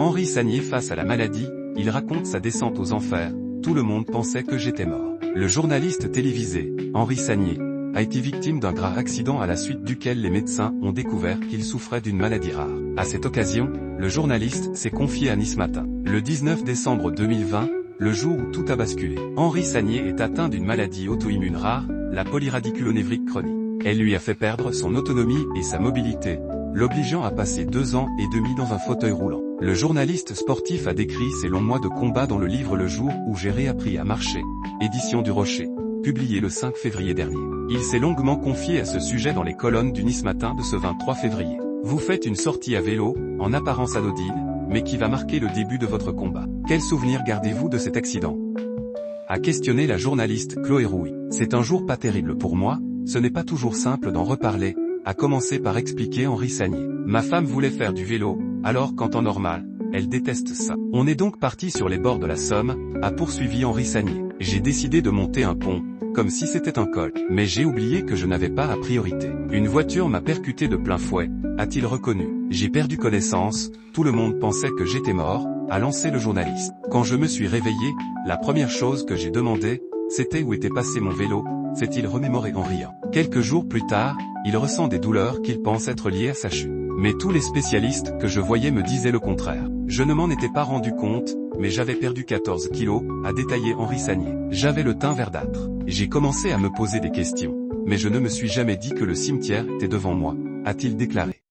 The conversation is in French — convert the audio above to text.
Henri Sagnier face à la maladie, il raconte sa descente aux enfers. Tout le monde pensait que j'étais mort. Le journaliste télévisé, Henri Sagnier, a été victime d'un grave accident à la suite duquel les médecins ont découvert qu'il souffrait d'une maladie rare. À cette occasion, le journaliste s'est confié à Nice Matin. Le 19 décembre 2020, le jour où tout a basculé. Henri Sagnier est atteint d'une maladie auto-immune rare, la polyradiculonévrique chronique. Elle lui a fait perdre son autonomie et sa mobilité, l'obligeant à passer 2 ans et demi dans un fauteuil roulant. Le journaliste sportif a décrit ses longs mois de combat dans le livre Le jour où j'ai réappris à marcher, édition du Rocher, publié le 5 février dernier. Il s'est longuement confié à ce sujet dans les colonnes du Nice Matin de ce 23 février. Vous faites une sortie à vélo, en apparence anodine, mais qui va marquer le début de votre combat. Quel souvenir gardez-vous de cet accident ? A questionné la journaliste Chloé Rouy. C'est un jour pas terrible pour moi, ce n'est pas toujours simple d'en reparler, a commencé par expliquer Henri Sagnier. Ma femme voulait faire du vélo, alors qu'en temps normal, elle déteste ça. On est donc parti sur les bords de la Somme, a poursuivi Henri Sagnier. J'ai décidé de monter un pont, comme si c'était un col. Mais j'ai oublié que je n'avais pas à priorité. Une voiture m'a percuté de plein fouet, a-t-il reconnu. J'ai perdu connaissance, tout le monde pensait que j'étais mort, a lancé le journaliste. Quand je me suis réveillé, la première chose que j'ai demandé, c'était où était passé mon vélo, s'est-il remémoré en riant. Quelques jours plus tard, il ressent des douleurs qu'il pense être liées à sa chute. Mais tous les spécialistes que je voyais me disaient le contraire. Je ne m'en étais pas rendu compte, mais j'avais perdu 14 kilos, a détaillé Henri Sagnier. J'avais le teint verdâtre. J'ai commencé à me poser des questions, mais je ne me suis jamais dit que le cimetière était devant moi, a-t-il déclaré.